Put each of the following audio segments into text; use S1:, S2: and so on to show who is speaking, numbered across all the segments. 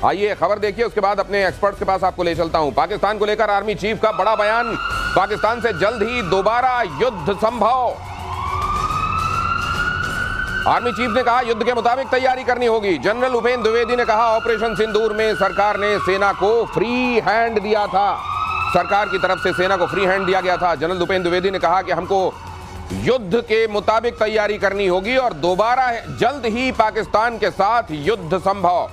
S1: आइए खबर देखिए, उसके बाद अपने एक्सपर्ट के पास आपको ले चलता हूं। पाकिस्तान को लेकर आर्मी चीफ का बड़ा बयान, पाकिस्तान से जल्द ही दोबारा युद्ध संभव। आर्मी चीफ ने कहा युद्ध के मुताबिक तैयारी करनी होगी। जनरल उपेंद्र द्विवेदी ने कहा ऑपरेशन सिंदूर में सरकार ने सेना को फ्री हैंड दिया था, सरकार की तरफ से सेना को फ्री हैंड दिया गया था। जनरल उपेंद्र द्विवेदी ने कहा कि हमको युद्ध के मुताबिक तैयारी करनी होगी और दोबारा जल्द ही पाकिस्तान के साथ युद्ध संभव।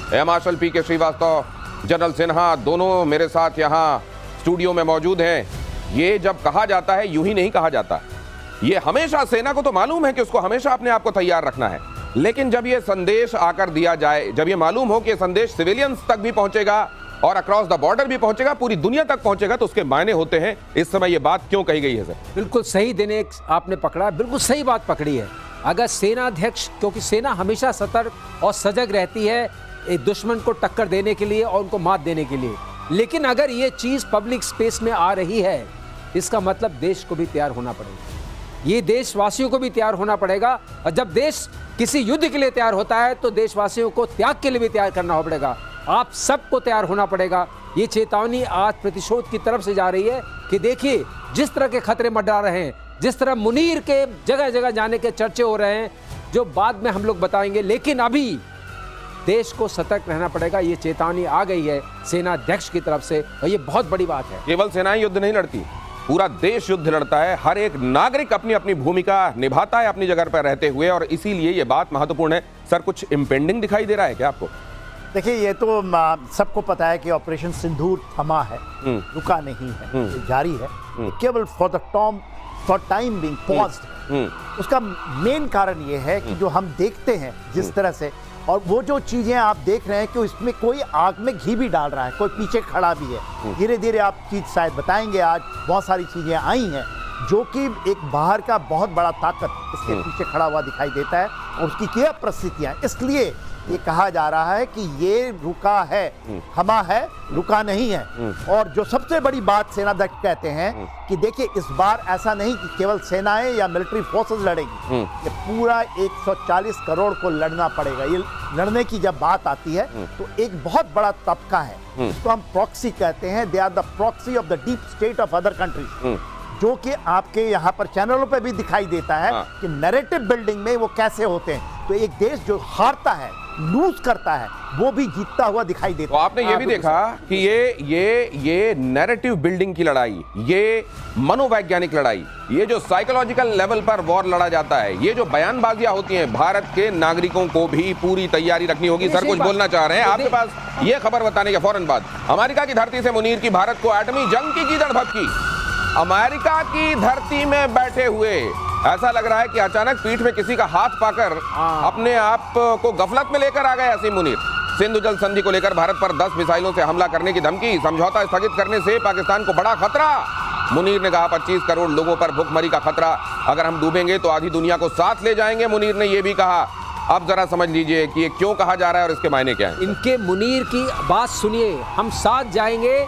S1: एयर मार्शल पी के श्रीवास्तव, जनरल सिन्हा दोनों मेरे साथ यहां स्टूडियो में मौजूद हैं। ये जब कहा जाता है यूं ही नहीं कहा जाता, ये हमेशा सेना को तो मालूम है कि उसको हमेशा अपने आप को तैयार रखना है, लेकिन जब ये संदेश आकर दिया जाए, जब ये मालूम हो कि ये संदेश सिविलियंस तक भी पहुंचेगा और अक्रॉस द बॉर्डर भी पहुंचेगा, पूरी दुनिया तक पहुंचेगा, तो उसके मायने होते हैं। इस समय ये बात क्यों कही गई है सर?
S2: बिल्कुल सही दिन आपने पकड़ा, बिल्कुल सही बात पकड़ी है। अगर सेनाध्यक्ष, क्योंकि सेना हमेशा सतर्क और सजग रहती है एक दुश्मन को टक्कर देने के लिए और उनको मात देने के लिए, लेकिन अगर ये चीज पब्लिक स्पेस में आ रही है, इसका मतलब देश को भी तैयार होना पड़ेगा, ये देशवासियों को भी तैयार होना पड़ेगा। और जब देश किसी युद्ध के लिए तैयार होता है तो देशवासियों को त्याग के लिए भी तैयार करना पड़ेगा, आप सबको तैयार होना पड़ेगा। ये चेतावनी आज प्रतिशोध की तरफ से जा रही है कि देखिए जिस तरह के खतरे मंडरा रहे हैं, जिस तरह मुनीर के जगह जगह जाने के चर्चे हो रहे हैं, जो बाद में हम लोग बताएंगे, लेकिन अभी देश को सतर्क रहना पड़ेगा। ये चेतावनी आ गई है सेनाध्यक्ष की तरफ से और ये बहुत बड़ी बात है।
S1: केवल सेनाएं युद्ध नहीं लड़ती, पूरा देश युद्ध लड़ता है। हर एक नागरिक अपनी अपनी भूमिका निभाता है अपनी जगह पर रहते हुए, और इसीलिए ये बात महत्वपूर्ण है। सर, कुछ इम्पेंडिंग दिखाई दे रहा है क्या आपको?
S3: देखिए, ये तो सबको पता है कि ऑपरेशन सिंदूर थमा है, रुका नहीं है, ये जारी है, केवल फॉर टाइम बीइंग पॉज्ड। उसका मेन कारण ये है कि जो हम देखते हैं जिस तरह से, और वो जो चीजें आप देख रहे हैं कि इसमें कोई आग में घी भी डाल रहा है, कोई पीछे खड़ा भी है। धीरे धीरे आप चीज शायद बताएंगे, आज बहुत सारी चीजें आई हैं जो कि एक बाहर का बहुत बड़ा ताकत इसके पीछे खड़ा हुआ दिखाई देता है और उसकी क्या परिस्थितियां। इसलिए ये कहा जा रहा है कि ये रुका है, थमा है, रुका नहीं है। और जो सबसे बड़ी बात सेनाध्यक्ष कहते हैं कि देखिए इस बार ऐसा नहीं कि केवल सेनाएं या मिलिट्री फोर्सेस लड़ेगी, ये पूरा 140 करोड़ को लड़ना पड़ेगा। ये लड़ने की जब बात आती है तो एक बहुत बड़ा तबका है, इसको हम प्रॉक्सी कहते हैं। They are the proxy of the deep state of other countries, जो कि आपके यहाँ पर चैनलों पे भी दिखाई देता है कि नैरेटिव बिल्डिंग में वो कैसे होते हैं। तो एक देश जो हारता है, लूज करता है, वो भी जीतता हुआ दिखाई देता है।
S1: तो आपने ये भी देखा कि ये नैरेटिव बिल्डिंग की लड़ाई, ये मनोवैज्ञानिक लड़ाई, ये जो साइकोलॉजिकल लेवल पर वॉर लड़ा जाता है, ये जो बयानबाजियां होती हैं, भारत के नागरिकों को भी पूरी तैयारी रखनी होगी। सर कुछ बोलना चाह रहे हैं आपके पास? ये खबर बताने के फौरन बाद अमेरिका की धरती से मुनीर की भारत को एटमी जंग की कीचड़ भपकी। अमेरिका की धरती में बैठे हुए ऐसा लग रहा है कि अचानक पीठ में किसी का हाथ पाकर अपने आप को गफलत में लेकर आ गए असीम मुनीर। सिंधु जल संधि को लेकर भारत पर 10 मिसाइलों से हमला करने की धमकी, समझौता स्थगित करने से पाकिस्तान को बड़ा खतरा। मुनीर ने कहा 25 करोड़ लोगों पर भुखमरी का खतरा, अगर हम डूबेंगे तो आधी दुनिया को साथ ले जाएंगे, मुनीर ने यह भी कहा। अब जरा समझ लीजिए कि ये क्यों कहा जा रहा है और इसके मायने क्या है।
S2: इनके मुनीर की बात सुनिए, हम साथ जाएंगे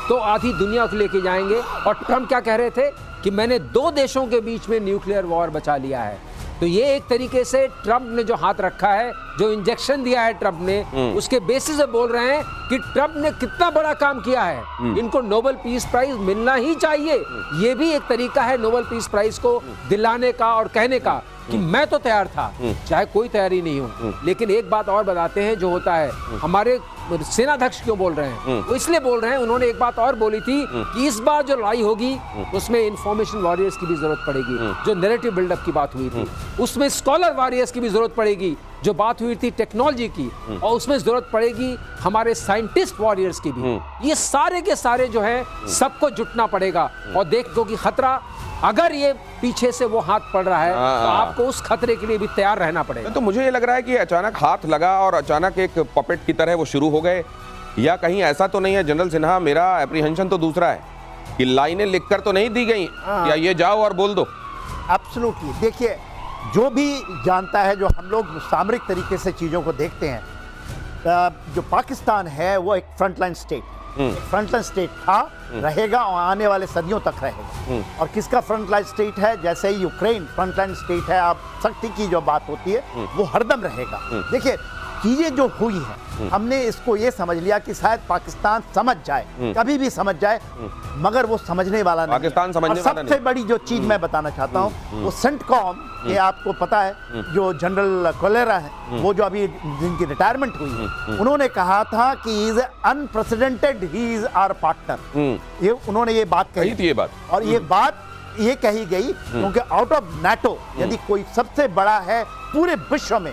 S2: तो आधी दुनिया को लेके जाएंगे। और ट्रम्प क्या कह रहे थे कि मैंने 2 देशों के बीच में न्यूक्लियर वॉर बचा लिया है। तो ये एक तरीके से ट्रम्प ने जो हाथ रखा है, जो इंजेक्शन दिया है ट्रम्प ने, उसके बेसिस पे बोल रहे हैं कि ट्रम्प ने कितना बड़ा काम किया है, इनको नोबेल पीस प्राइज मिलना ही चाहिए। ये भी एक तरीका है नोबेल पीस प्राइज को दिलाने का और कहने का कि मैं तो तैयार था, चाहे कोई तैयारी नहीं हो। लेकिन एक बात और बताते हैं जो होता है, हमारे सेनाध्यक्ष क्यों बोल रहे हैं, वो इसलिए बोल रहे हैं, उन्होंने एक बात और बोली थी कि इस बार जो लड़ाई होगी उसमें इंफॉर्मेशन वॉरियर्स की भी जरूरत पड़ेगी। जो नैरेटिव बिल्डअप की बात हुई थी उसमें स्कॉलर वॉरियर्स की भी जरूरत पड़ेगी। जो बात हुई थी टेक्नोलॉजी की, और उसमें जरूरत पड़ेगी हमारे साइंटिस्ट वॉरियर्स की भी। ये सारे के सारे जो है सबको जुटना पड़ेगा। और देखो कि खतरा, अगर ये पीछे से वो हाथ पड़ रहा है तो आपको उस खतरे के लिए भी तैयार रहना पड़ेगा।
S1: तो मुझे ये लग रहा है कि अचानक हाथ लगा और अचानक एक पपेट की तरह वो शुरू हो गए, या कहीं ऐसा तो नहीं है जनरल सिन्हा, मेरा एप्रीहेंशन तो दूसरा है कि लाइनें लिखकर तो नहीं दी गई या ये जाओ और बोल दो।
S3: एब्सोल्युटली। देखिए, जो भी जानता है, जो हम लोग सामरिक तरीके से चीज़ों को देखते हैं, जो पाकिस्तान है वो एक फ्रंटलाइन स्टेट, फ्रंटलाइन स्टेट था, रहेगा और आने वाले सदियों तक रहेगा। और किसका फ्रंटलाइन स्टेट है? जैसे ही यूक्रेन फ्रंटलाइन स्टेट है, आप शक्ति की जो बात होती है वो हरदम रहेगा। देखिए, चीजें जो हुई है हमने इसको ये समझ लिया कि शायद पाकिस्तान समझ जाए, कभी भी समझ जाए, मगर वो समझने वाला नहीं।
S1: पाकिस्तान समझने वाला
S3: सबसे बड़ी जो चीज मैं बताना चाहता हूँ वो सेंटकॉम के, आपको पता है जो जनरल कोलेरा है, वो जो अभी जिनकी रिटायरमेंट हुई है, उन्होंने कहा था कि is unprecedented, he is our partner. ये उन्होंने ये बात कही
S1: थी, ये बात,
S3: और ये बात ये कही गई क्योंकि आउट ऑफ नाटो यदि कोई सबसे बड़ा है पूरे विश्व में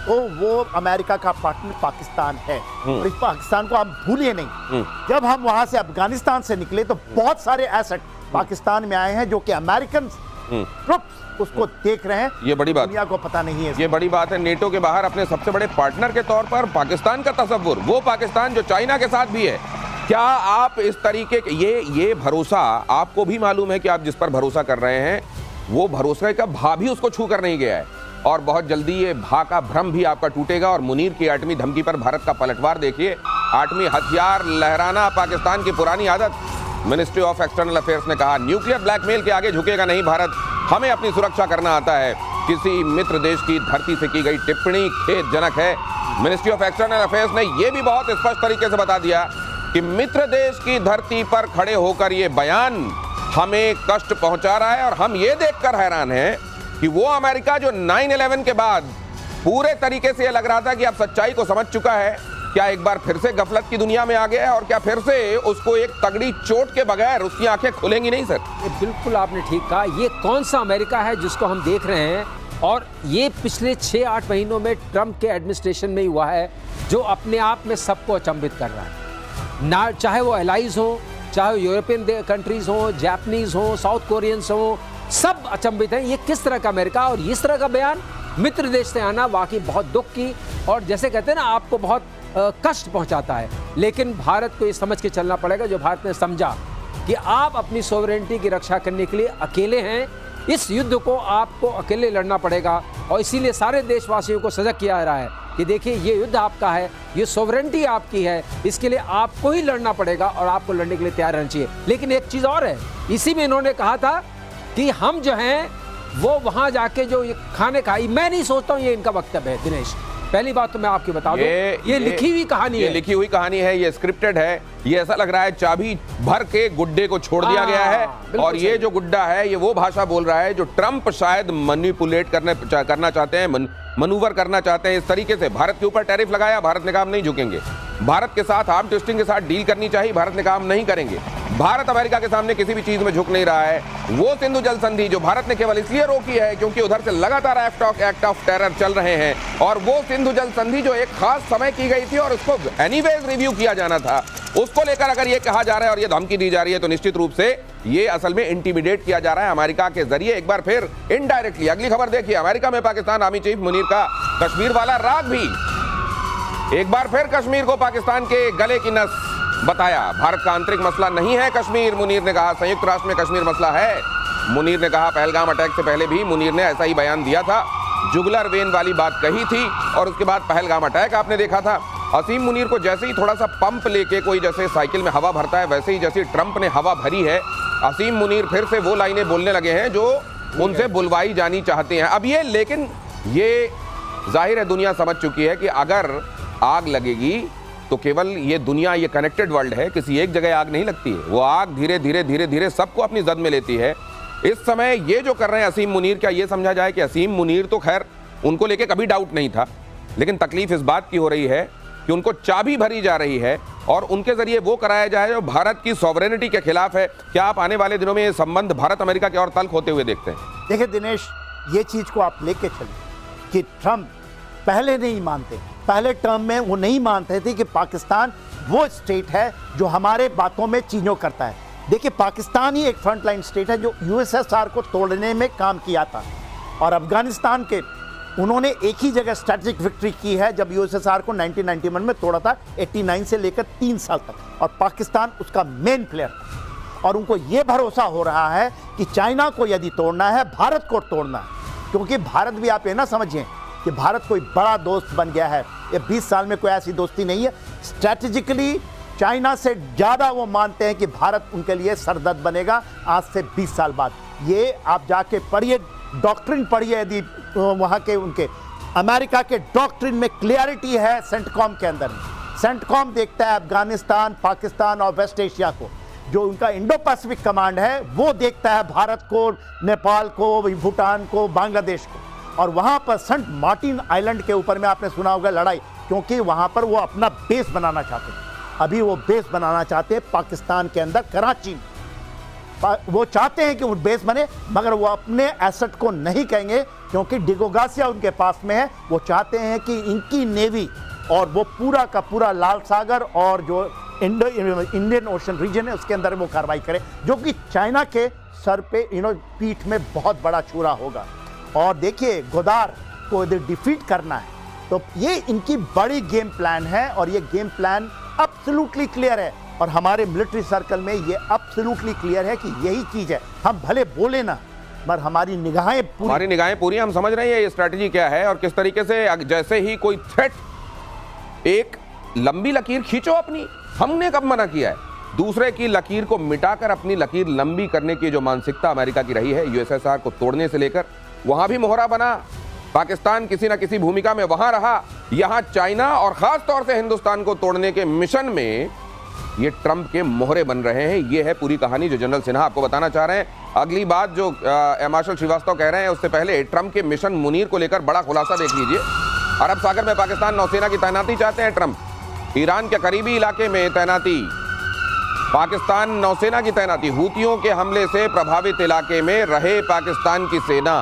S3: तो वो अमेरिका का पार्टनर पाकिस्तान है। और इस पाकिस्तान को आप भूलिए नहीं। जब हम वहां से अफगानिस्तान से निकले तो बहुत सारे एसेट पाकिस्तान में आए हैं जो कि अमेरिकन ट्रुप्स उसको देख रहे हैं।
S1: ये बड़ी बात,
S3: दुनिया को पता नहीं है।
S1: ये बड़ी बात है। नेटो के बाहर अपने सबसे बड़े पार्टनर के तौर पर पाकिस्तान का तस्वुर, वो पाकिस्तान जो चाइना के साथ भी है। क्या आप इस तरीके के ये भरोसा आपको भी मालूम है कि आप जिस पर भरोसा कर रहे हैं वो भरोसे का भा भी उसको छू कर नहीं गया है, और बहुत जल्दी ये भा का भ्रम भी आपका टूटेगा। और मुनीर की एटमी धमकी पर भारत का पलटवार देखिए। एटमी हथियार लहराना पाकिस्तान की पुरानी आदत। मिनिस्ट्री ऑफ एक्सटर्नल अफेयर्स ने कहा न्यूक्लियर ब्लैकमेल के आगे झुकेगा नहीं भारत, हमें अपनी सुरक्षा करना आता है। किसी मित्र देश की धरती से की गई टिप्पणी खेदजनक है। मिनिस्ट्री ऑफ एक्सटर्नल अफेयर्स ने यह भी बहुत स्पष्ट तरीके से बता दिया कि मित्र देश की धरती पर खड़े होकर यह बयान हमें कष्ट पहुंचा रहा है। और हम ये देखकर हैरान हैं कि वो अमेरिका जो 9/11 के बाद पूरे तरीके से यह लग रहा था कि अब सच्चाई को समझ चुका है, क्या एक बार फिर से गफलत की दुनिया में आ गया है? और क्या फिर से उसको एक तगड़ी चोट के बगैर उसकी आंखें खुलेंगी नहीं सर?
S2: बिल्कुल आपने ठीक कहा। ये कौन सा अमेरिका है जिसको हम देख रहे हैं? और ये पिछले 6-8 महीनों में ट्रंप के एडमिनिस्ट्रेशन में ही हुआ है, जो अपने आप में सबको अचंभित कर रहा है। ना चाहे वो एलाइज हो, चाहे यूरोपियन कंट्रीज हो, जापानीज हो, साउथ कोरियंस हो, सब अचंभित हैं। ये किस तरह का अमेरिका और इस तरह का बयान मित्र देश से आना वाकई बहुत दुख की, और जैसे कहते हैं ना, आपको बहुत कष्ट पहुंचाता है। लेकिन भारत को ये समझ के चलना पड़ेगा, जो भारत ने समझा कि आप अपनी सोवरेनिटी की रक्षा करने के लिए अकेले हैं, इस युद्ध को आपको अकेले लड़ना पड़ेगा। और इसीलिए सारे देशवासियों को सजग किया जा रहा है कि देखिए ये युद्ध आपका है, ये सोवरेनिटी आपकी है, इसके लिए आपको ही लड़ना पड़ेगा और आपको लड़ने के लिए तैयार रहना चाहिए। लेकिन एक चीज़ और है, इसी में इन्होंने कहा था कि हम जो हैं वो वहाँ जाके जो ये खाने खाई, मैं नहीं सोचता हूँ ये इनका वक्तव्य है दिनेश। पहली बात तो मैं आपको बता दूं, ये लिखी हुई कहानी है,
S1: ये लिखी हुई कहानी है, ये स्क्रिप्टेड है। ये ऐसा लग रहा है चाबी भर के गुड्डे को छोड़ दिया गया है, और ये जो गुड्डा है ये वो भाषा बोल रहा है जो ट्रंप शायद मैनिपुलेट करना चाहते हैं, मनूवर करना चाहते हैं। इस तरीके से भारत के ऊपर टैरिफ लगाया, भारत ने कहा हम नहीं झुकेंगे। भारत के साथ आर्म ट्विस्टिंग के साथ डील करनी चाहिए, भारत ने कहा हम नहीं करेंगे। भारत अमेरिका के सामने किसी भी चीज में झुक नहीं रहा है। वो सिंधु जल संधि जो भारत ने केवल इसलिए रोकी है क्योंकि उधर से लगातार एक्ट ऑफ टेरर चल रहे हैं, और वो सिंधु जल संधि जो एक खास समय की गई थी और उसको एनीवेज रिव्यू किया जाना था, उसको लेकर अगर ये कहा जा रहा है और ये धमकी दी जा रही है तो निश्चित रूप से ये असल में इंटिमिडेट किया जा रहा है अमेरिका के जरिए, एक बार फिर इनडायरेक्टली। अगली खबर देखिए, अमेरिका में पाकिस्तान आर्मी चीफ मुनीर का कश्मीर वाला राग भी एक बार फिर कश्मीर को पाकिस्तान के गले की नस बताया। भारत का आंतरिक मसला नहीं है कश्मीर, मुनीर ने कहा, संयुक्त राष्ट्र में कश्मीर मसला है। मुनीर ने कहा, पहलगाम अटैक से पहले भी मुनीर ने ऐसा ही बयान दिया था, जुगलर वेन वाली बात कही थी, और उसके बाद पहलगाम अटैक आपने देखा था। असीम मुनीर को जैसे ही थोड़ा सा पंप लेके कोई जैसे साइकिल में हवा भरता है, वैसे ही जैसे ट्रंप ने हवा भरी है, असीम मुनीर फिर से वो लाइनें बोलने लगे हैं जो उनसे बुलवाई जानी चाहते हैं। अब ये, लेकिन ये जाहिर है दुनिया समझ चुकी है कि अगर आग लगेगी तो केवल ये दुनिया, ये कनेक्टेड वर्ल्ड है, किसी एक जगह आग नहीं लगती है, वो आग धीरे धीरे धीरे धीरे सबको अपनी जद में लेती है। इस समय ये जो कर रहे हैं असीम मुनीर, क्या ये समझा जाए कि असीम मुनीर तो खैर उनको लेके कभी डाउट नहीं था, लेकिन तकलीफ इस बात की हो रही है कि उनको चाबी भरी जा रही है और उनके जरिए वो कराया जाए जो भारत की सॉवरेनिटी के खिलाफ है। क्या आप आने वाले दिनों में ये संबंध भारत अमेरिका के और तल्ख होते हुए देखते हैं?
S3: देखिए दिनेश, ये चीज को आप लेके चलिए कि ट्रंप पहले नहीं मानते, पहले टर्म में वो नहीं मानते थे कि पाकिस्तान वो स्टेट है जो हमारे बातों में चीजों करता है। देखिए, पाकिस्तान ही एक फ्रंटलाइन स्टेट है जो यूएसएसआर को तोड़ने में काम किया था, और अफगानिस्तान के उन्होंने एक ही जगह स्ट्रेटेजिक विक्ट्री की है जब यूएसएसआर को 1991 में तोड़ा था, 89 से लेकर 3 साल तक, और पाकिस्तान उसका मेन प्लेयर था। और उनको ये भरोसा हो रहा है कि चाइना को यदि तोड़ना है, भारत को तोड़ना है, क्योंकि भारत भी, आप ये ना समझिए कि भारत कोई बड़ा दोस्त बन गया है। ये 20 साल में कोई ऐसी दोस्ती नहीं है। स्ट्रैटेजिकली चाइना से ज़्यादा वो मानते हैं कि भारत उनके लिए सरदर्द बनेगा आज से 20 साल बाद। ये आप जाके पढ़िए, डॉक्ट्रिन पढ़िए, यदि वहाँ के उनके अमेरिका के डॉक्ट्रिन में क्लियरिटी है सेंटकॉम के अंदर। सेंटकॉम देखता है अफगानिस्तान, पाकिस्तान और वेस्ट एशिया को। जो उनका इंडो पैसिफिक कमांड है वो देखता है भारत को, नेपाल को, भूटान को, बांग्लादेश को। और वहां पर सेंट मार्टिन आइलैंड के ऊपर में आपने सुना होगा लड़ाई, क्योंकि वहां पर वो अपना बेस बनाना चाहते हैं। अभी वो बेस बनाना चाहते हैं पाकिस्तान के अंदर, कराची में। वो चाहते हैं कि वो बेस बने, मगर वो अपने एसेट को नहीं कहेंगे, क्योंकि डिगोगासिया उनके पास में है। वो चाहते हैं कि इनकी नेवी और वो पूरा का पूरा लाल सागर और जो इंडियन ओशन रीजन है उसके अंदर वो कार्रवाई करे, जो कि चाइना के सर पे पीठ में बहुत बड़ा छुरा होगा। और देखिए, गोदार को यदि डिफीट करना है तो ये इनकी बड़ी गेम प्लान है, और ये गेम प्लान एब्सोल्युटली क्लियर है। और हमारे मिलिट्री सर्कल में ये एब्सोल्युटली क्लियर है कि यही चीज है। हम भले बोले ना, पर हमारी निगाहें पूरी
S1: हम समझ रहे हैं ये स्ट्रैटेजी क्या है और किस तरीके से। जैसे ही कोई थ्रेट, एक लंबी लकीर खींचो अपनी, हमने कब मना किया है? दूसरे की लकीर को मिटाकर अपनी लकीर लंबी करने की जो मानसिकता अमेरिका की रही है, यूएसएसआर को तोड़ने से लेकर, वहां भी मोहरा बना, पाकिस्तान किसी ना किसी भूमिका में वहां रहा, यहां चाइना और खास तौर से हिंदुस्तान को तोड़ने के मिशन में ये ट्रंप के मोहरे बन रहे हैं। ये है पूरी कहानी जो जनरल सिन्हा आपको बताना चाह रहे हैं। अगली बात जो मार्शल श्रीवास्तव कह रहे हैं, उससे पहले ट्रंप के मिशन मुनीर को लेकर बड़ा खुलासा देख लीजिए। अरब सागर में पाकिस्तान नौसेना की तैनाती चाहते हैं ट्रंप। ईरान के करीबी इलाके में तैनाती, पाकिस्तान नौसेना की तैनाती, हूतियों के हमले से प्रभावित इलाके में रहे पाकिस्तान की सेना।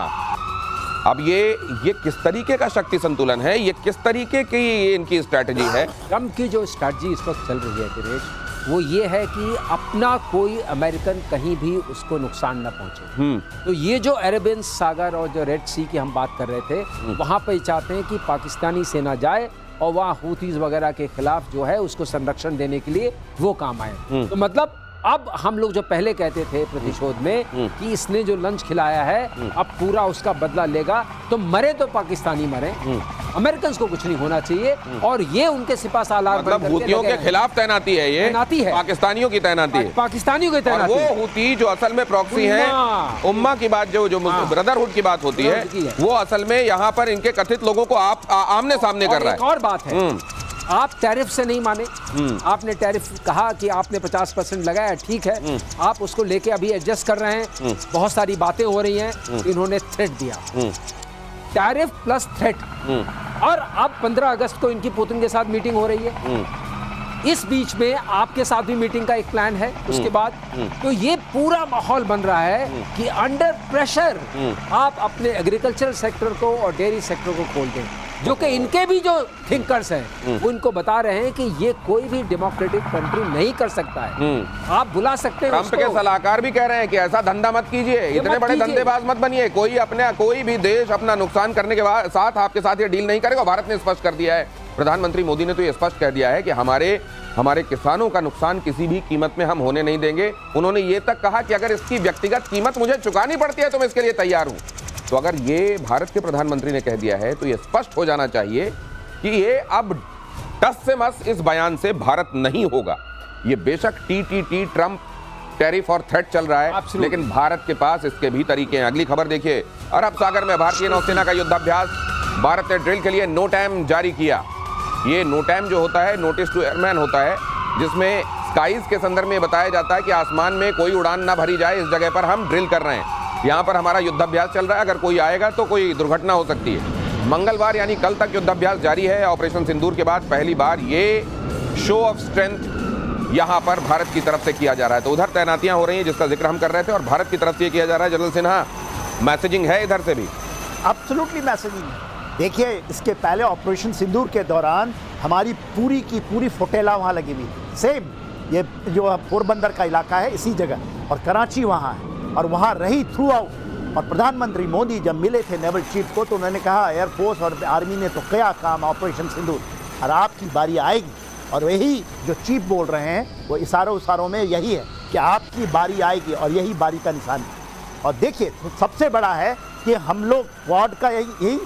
S1: अब ये किस तरीके का शक्ति संतुलन है, ये किस तरीके की इनकी स्ट्रैटेजी है?
S2: ट्रंप की जो स्ट्रैटेजी इस वक्त चल रही है दिनेश, वो ये है कि अपना कोई अमेरिकन कहीं भी उसको नुकसान न पहुंचे। तो ये जो अरेबियन सागर और जो रेड सी की हम बात कर रहे थे, वहां पर चाहते हैं कि पाकिस्तानी सेना जाए और वहाँ हूतीज वगैरह के खिलाफ जो है उसको संरक्षण देने के लिए वो काम आए। तो मतलब अब हम लोग जो पहले कहते थे प्रतिशोध में कि इसने जो लंच खिलाया है अब पूरा उसका बदला लेगा, तो मरे तो पाकिस्तानी मरे, अमेरिकन को कुछ नहीं होना चाहिए। और ये उनके सिपा सालार
S1: मतलब हूतियों के खिलाफ तैनाती है, ये
S2: तैनाती है,
S1: पाकिस्तानियों की तैनाती है,
S2: पाकिस्तानियों की तैनाती।
S1: वो हूती जो असल में प्रॉक्सी है, उम्मा की बात जो ब्रदरहुड की बात होती है, वो असल में यहाँ पर इनके कथित लोगों को आमने सामने कर रहा है।
S2: एक और बात है, आप टैरिफ से नहीं माने, आपने टैरिफ कहा कि आपने 50% लगाया, ठीक है, आप उसको लेके अभी एडजस्ट कर रहे हैं, बहुत सारी बातें हो रही हैं, इन्होंने थ्रेट दिया, टैरिफ प्लस थ्रेट। और अब 15 अगस्त को इनकी पुतिन के साथ मीटिंग हो रही है, इस बीच में आपके साथ भी मीटिंग का एक प्लान है उसके बाद। तो ये पूरा माहौल बन रहा है कि अंडर प्रेशर आप अपने एग्रीकल्चरल सेक्टर को और डेयरी सेक्टर को खोल दें, जो कि इनके भी जो थिंकर्स हैं वो इनको बता रहे हैं कि ये कोई भी डेमोक्रेटिक कंट्री नहीं कर सकता है। आप बुला सकते हैं,
S1: ट्रंप के सलाहकार भी कह रहे हैं कि ऐसा धंधा मत कीजिए, इतने बड़े धंधेबाज मत बनिए, कोई भी देश अपना नुकसान करने के साथ आपके साथ ये डील नहीं करेगा। भारत ने स्पष्ट कर दिया है, प्रधानमंत्री मोदी ने तो ये स्पष्ट कह दिया है कि हमारे किसानों का नुकसान किसी भी कीमत में हम होने नहीं देंगे। उन्होंने ये तक कहा कि अगर इसकी व्यक्तिगत कीमत मुझे चुकानी पड़ती है तो मैं इसके लिए तैयार हूं। तो अगर ये भारत के प्रधानमंत्री ने कह दिया है तो ये स्पष्ट हो जाना चाहिए कि ये अब टस से मस इस बयान से भारत नहीं होगा। ये बेशक टीटीटी, ट्रंप, टैरिफ और थ्रेट चल रहा है, लेकिन भारत के पास इसके भी तरीके हैं। अगली खबर देखिए, अरब सागर में भारतीय नौसेना का युद्धाभ्यास, भारत ने ड्रिल के लिए नो टाइम जारी किया। ये नो टाइम जो होता है, नोटिस टू एयरमैन होता है, जिसमें स्काईज के संदर्भ में बताया जाता है कि आसमान में कोई उड़ान ना भरी जाए, इस जगह पर हम ड्रिल कर रहे हैं, यहाँ पर हमारा युद्धाभ्यास चल रहा है, अगर कोई आएगा तो कोई दुर्घटना हो सकती है। मंगलवार यानी कल तक युद्धाभ्यास जारी है। ऑपरेशन सिंदूर के बाद पहली बार ये शो ऑफ स्ट्रेंथ यहाँ पर भारत की तरफ से किया जा रहा है। तो उधर तैनातियां हो रही हैं जिसका जिक्र हम कर रहे थे, और भारत की तरफ से किया जा रहा है। जनरल सिन्हा, मैसेजिंग है इधर से भी?
S3: एब्सोल्युटली मैसेजिंग है। देखिए, इसके पहले ऑपरेशन सिंदूर के दौरान हमारी पूरी की पूरी फोटेला वहाँ लगी हुई, सेम ये जो पोरबंदर का इलाका है इसी जगह, और कराची वहाँ है, और वहाँ रही थ्रू आउट। और प्रधानमंत्री मोदी जब मिले थे नेवल चीफ को तो उन्होंने कहा एयरफोर्स और आर्मी ने तो किया काम ऑपरेशन सिंदूर, और आपकी बारी आएगी। और वही जो चीफ बोल रहे हैं वो इशारों में यही है कि आपकी बारी आएगी, और यही बारी का निशान है। और देखिए, तो सबसे बड़ा है कि हम लोग क्वाड का यही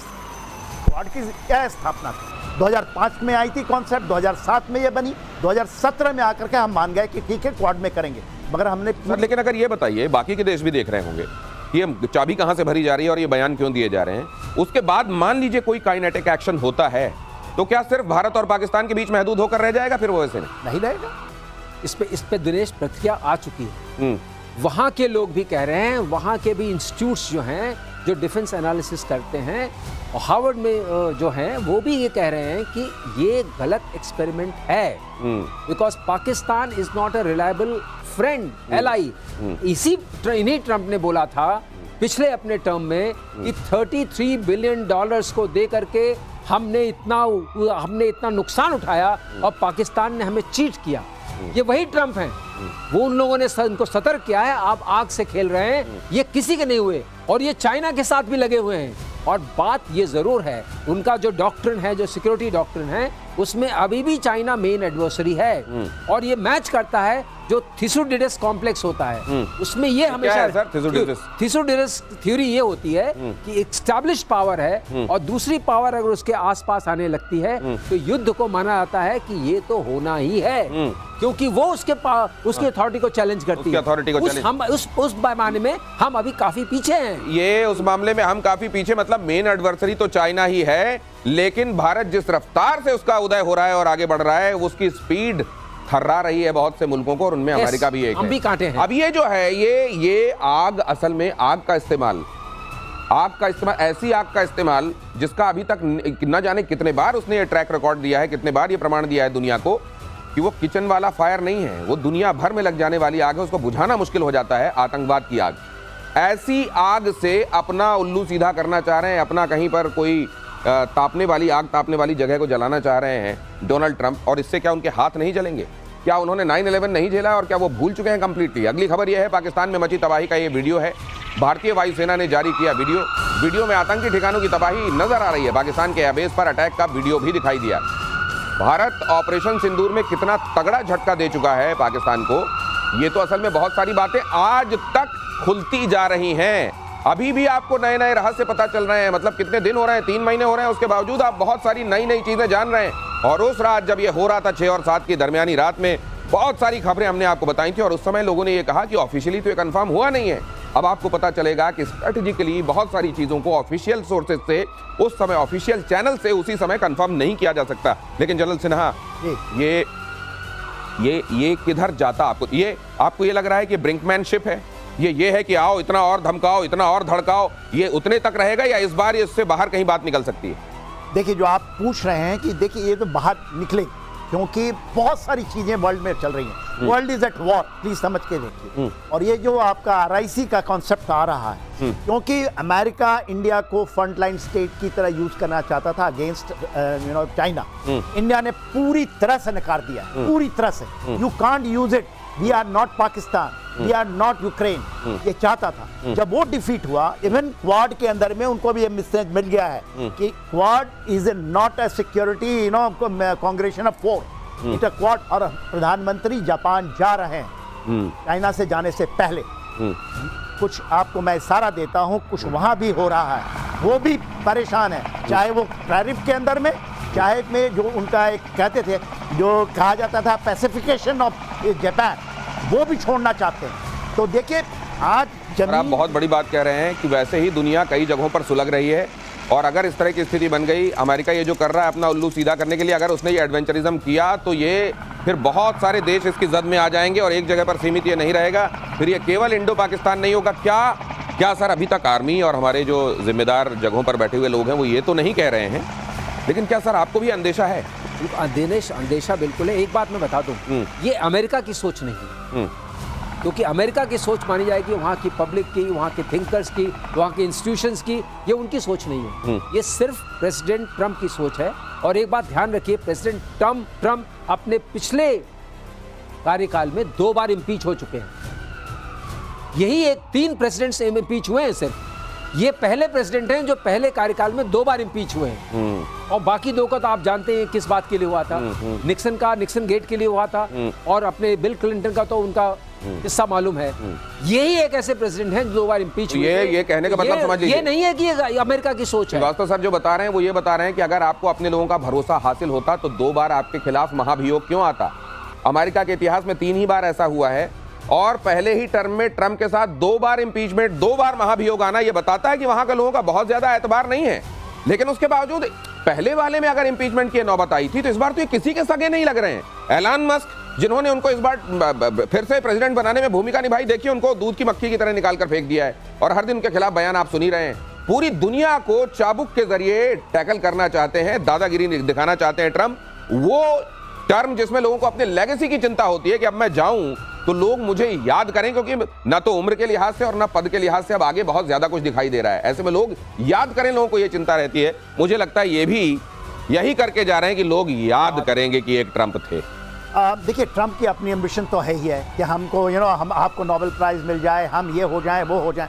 S3: क्वाड की क्या स्थापना थी, 2005 में आई थी कॉन्सेप्ट, 2007 में ये बनी, 2017 में आकर के हम मान गए कि ठीक है क्वाड में करेंगे, मगर हमने।
S1: लेकिन अगर ये बताइए, बाकी के देश भी देख रहे होंगे ये चाबी कहाँ से भरी जा रही है और ये बयान क्यों दिए जा रहे हैं? उसके बाद मान लीजिए कोई काइनेटिक एक्शन होता है तो क्या सिर्फ भारत और पाकिस्तान के बीच महदूद होकर रह जाएगा? फिर वो वैसे
S3: नहीं रहेगा।
S2: इस पे दिनेश प्रतिक्रिया आ चुकी है। वहां के लोग भी कह रहे हैं, वहां के भी इंस्टीट्यूट्स जो हैं जो डिफेंस एनालिसिस करते हैं, हार्वर्ड में जो हैं वो भी ये कह रहे हैं कि ये गलत एक्सपेरिमेंट है, because Pakistan is not a reliable friend ally. इन्हीं ट्रंप ने बोला था पिछले अपने टर्म में कि $33 बिलियन को दे करके हमने इतना नुकसान उठाया और पाकिस्तान ने हमें चीट किया। ये वही ट्रंप हैं, वो उन लोगों ने उनको सतर्क किया है, आप आग से खेल रहे हैं, ये किसी के नहीं हुए, और ये चाइना के साथ भी लगे हुए हैं। और बात ये जरूर है, उनका जो डॉक्ट्रिन है, जो सिक्योरिटी डॉक्ट्रिन है, उसमें अभी भी चाइना मेन एडवर्सरी है, और ये मैच करता है जो थिसुडिडस कॉम्प्लेक्स होता है, उसमें ये हमेशा थिसुडिडस थ्योरी ये होती है कि एस्टैब्लिश पावर है और दूसरी पावर अगर उसके आसपास आने लगती है तो युद्ध को माना जाता है कि ये तो होना ही है, क्योंकि वो उसकी अथॉरिटी को चैलेंज करती है। हम उस पैमाने में हम अभी काफी पीछे हैं।
S1: ये उस मामले में हम काफी पीछे, मतलब मेन एडवर्सरी तो चाइना ही है, लेकिन भारत जिस रफ्तार से उसका उदय हो रहा है और आगे बढ़ रहा है, उसकी स्पीड थर्रा रही है बहुत से मुल्कों को, और उनमें अमेरिका भी एक है।
S2: हम भी कांटे हैं।
S1: अब ये जो है ये आग, असल में आग का इस्तेमाल, ऐसी आग का इस्तेमाल जिसका अभी तक न जाने कितने बार उसने ये ट्रैक रिकॉर्ड दिया है, कितने बार ये प्रमाण दिया है दुनिया को कि वो किचन वाला फायर नहीं है, वो दुनिया भर में लग जाने वाली आग है, उसको बुझाना मुश्किल हो जाता है, आतंकवाद की आग। ऐसी आग से अपना उल्लू सीधा करना चाह रहे हैं, अपना कहीं पर कोई तापने वाली जगह को जलाना चाह रहे हैं डोनाल्ड ट्रंप, और इससे क्या उनके हाथ नहीं जलेंगे? क्या उन्होंने 9/11 नहीं झेला और क्या वो भूल चुके हैं कंप्लीटली? अगली खबर यह है, पाकिस्तान में मची तबाही का ये वीडियो है, भारतीय वायुसेना ने जारी किया वीडियो में आतंकी ठिकानों की तबाही नजर आ रही है, पाकिस्तान के एयरबेस पर अटैक का वीडियो भी दिखाई दिया। भारत ऑपरेशन सिंदूर में कितना तगड़ा झटका दे चुका है पाकिस्तान को, ये तो असल में बहुत सारी बातें आज तक खुलती जा रही हैं। अभी भी आपको नए नए रहस्य पता चल रहे हैं, मतलब कितने दिन हो रहे हैं, 3 महीने हो रहे हैं, उसके बावजूद आप बहुत सारी नई नई चीजें जान रहे हैं। और उस रात जब ये हो रहा था 6 और 7 की दरमियानी रात में बहुत सारी खबरें हमने आपको बताई थी, और उस समय लोगों ने ये कहा कि ऑफिशियली तो ये कंफर्म हुआ नहीं है। अब आपको पता चलेगा कि स्ट्रेटेजिकली बहुत सारी चीजों को ऑफिशियल सोर्सेज से, उस समय ऑफिशियल चैनल से उसी समय कंफर्म नहीं किया जा सकता। लेकिन जनरल सिन्हा, ये किधर जाता? आपको ये लग रहा है कि ब्रिंकमैनशिप है, ये है कि आओ इतना और धमकाओ, इतना और धड़काओ, ये उतने तक रहेगा या इस बार इससे बाहर कहीं बात निकल सकती है?
S3: देखिए, जो आप पूछ रहे हैं कि देखिए ये तो बाहर निकले, क्योंकि बहुत सारी चीजें वर्ल्ड में चल रही हैं, world is at war, please समझ के देखिए। और ये जो आपका RIC का कॉन्सेप्ट आ रहा है, क्योंकि अमेरिका इंडिया को फ्रंटलाइन स्टेट की तरह यूज करना चाहता था अगेंस्ट चाइना, इंडिया ने पूरी तरह से नकार दिया, पूरी तरह से। You can't use it, we are not Pakistan, we are not Ukraine, ये चाहता था। जब वो डिफीट हुआ, इवन क्वाड के अंदर में उनको भी ये मैसेज मिल गया है कि Quad is not a security congregation of 4, it a Quad. और प्रधानमंत्री जापान जा रहे हैं चाइना से जाने से पहले। कुछ आपको मैं इशारा देता हूं, कुछ वहां भी हो रहा है, वो भी परेशान है, चाहे वो टैरिफ के अंदर में, चाहे में जो उनका एक कहते थे, जो कहा जाता था पैसिफिकेशन ऑफ जापान, वो भी छोड़ना चाहते हैं। तो देखिए, आज
S1: आप बहुत बड़ी बात कह रहे हैं कि वैसे ही दुनिया कई जगहों पर सुलग रही है, और अगर इस तरह की स्थिति बन गई, अमेरिका ये जो कर रहा है अपना उल्लू सीधा करने के लिए, अगर उसने ये एडवेंचरिज्म किया तो ये फिर बहुत सारे देश इसकी जद में आ जाएंगे, और एक जगह पर सीमित ये नहीं रहेगा, फिर ये केवल इंडो पाकिस्तान नहीं होगा। क्या सर, अभी तक आर्मी और हमारे जो जिम्मेदार जगहों पर बैठे हुए लोग हैं वो ये तो नहीं कह रहे हैं, लेकिन क्या सर आपको भी अंदेशा है?
S2: अंदेशा बिल्कुल है। एक बात मैं बता दूं, ये अमेरिका की सोच नहीं, क्योंकि अमेरिका की सोच मानी जाएगी वहाँ की पब्लिक की, वहाँ के थिंकर्स की, वहाँ के इंस्टीट्यूशंस की, ये उनकी सोच नहीं है, ये सिर्फ प्रेसिडेंट ट्रंप की सोच है। और एक बात ध्यान रखिए, प्रेसिडेंट ट्रंप अपने पिछले कार्यकाल में 2 बार इम्पीच हो चुके हैं, यही 3 प्रेसिडेंट्स इम्पीच हुए हैं सिर्फ, ये पहले प्रेसिडेंट हैं जो पहले कार्यकाल में 2 बार इम्पीच हुए हैं। और बाकी 2 का तो आप जानते हैं किस बात के लिए हुआ था, निक्सन गेट के लिए हुआ था, और अपने बिल क्लिंटन का तो उनका किस्सा मालूम है। यही एक ऐसे प्रेसिडेंट हैं जो 2 बार इम्पीच हुए।
S1: ये कहने का मतलब समझ लीजिए,
S2: ये नहीं है कि अमेरिका की सोच है।
S1: वास्तव सर जो बता रहे हैं वो ये बता रहे हैं कि अगर आपको अपने लोगों का भरोसा हासिल होता तो 2 बार आपके खिलाफ महाभियोग क्यों आता? अमेरिका के इतिहास में 3 ही बार ऐसा हुआ है और पहले ही टर्म में ट्रंप के साथ 2 बार इंपीचमेंट, 2 बार महाभियोग आना, यह बताता है कि वहां के लोगों का बहुत ज्यादा एतबार नहीं है। लेकिन उसके बावजूद पहले वाले में अगर इंपीचमेंट की नौबत आई थी, तो इस बार तो ये किसी के सगे नहीं लग रहे हैं। एलन मस्क, जिन्होंने उनको इस बार फिर से प्रेसिडेंट बनाने में भूमिका निभाई, देखिए उनको दूध की मक्खी की तरह निकाल कर फेंक दिया है, और हर दिन उनके खिलाफ बयान आप सुन ही रहे हैं। पूरी दुनिया को चाबुक के जरिए टैकल करना चाहते हैं, दादागिरी दिखाना चाहते हैं ट्रंप। वो टर्म जिसमें लोगों को अपने लेगेसी की चिंता होती है कि अब मैं जाऊं तो लोग मुझे याद करें, क्योंकि ना तो उम्र के लिहाज से और ना पद के लिहाज से अब आगे बहुत ज्यादा कुछ दिखाई दे रहा है। ऐसे में लोग याद करें, लोगों को यह चिंता रहती है। मुझे लगता है ये भी यही करके जा रहे हैं कि लोग याद करेंगे कि एक ट्रंप थे।
S3: देखिए, ट्रंप की अपनी एम्बिशन तो है ही है कि हमको हम आपको नोबेल प्राइज मिल जाए, हम ये हो जाएं, वो हो जाएं।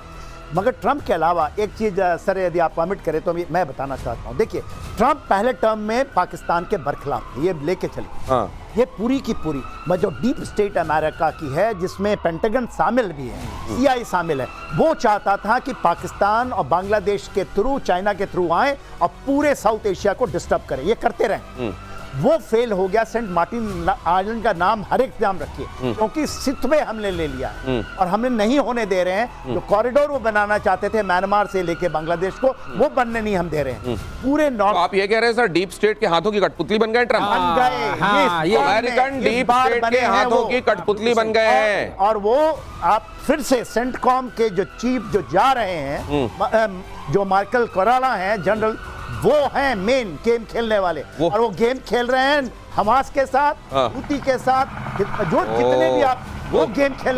S3: मगर ट्रंप के अलावा एक चीज़ सर, यदि आप परमिट करें तो मैं बताना चाहता हूँ। देखिए, ट्रंप पहले टर्म में पाकिस्तान के बरखिलाफ थे, ये लेके चले।
S1: हाँ।
S3: ये पूरी की पूरी जो डीप स्टेट अमेरिका की है, जिसमें पेंटागन शामिल भी है, CIA शामिल है, वो चाहता था कि पाकिस्तान और बांग्लादेश के थ्रू, चाइना के थ्रू आए और पूरे साउथ एशिया को डिस्टर्ब करें, ये करते रहे। वो फेल हो गया। सेंट मार्टिन आइलैंड का नाम हर एक नाम रखिए, क्योंकि सिथ में हमने ले लिया है और हमें नहीं होने दे रहे हैं। जो कॉरिडोर वो बनाना चाहते थे म्यांमार से लेके बांग्लादेश को, वो बनने नहीं हम दे रहे हैं। पूरे
S1: तो
S3: नॉर्थ
S1: आप ये कह रहे हैं सर, डीप स्टेट के हाथों की कठपुतली बन गए ट्रंप?
S3: बन गए।
S2: हाँ,
S3: इस
S2: ये
S3: बार
S1: अमेरिकन
S3: में,
S1: डीप
S3: इस बार
S1: स्टेट
S3: बने
S1: के
S3: हैं
S1: हाथों
S3: वो।
S1: की कठपुतली बन गए हैं।
S3: और वो आप फिर से सेंटकॉम के जो चीफ जो जा रहे हैं, जो मार्कल कोराला हैं जनरल, वो हैं मेन गेम खेलने वाले। और वो गेम खेल रहे हैं हमास के साथ, हुती के साथ, जो जितने भी आप, वो गेम खेल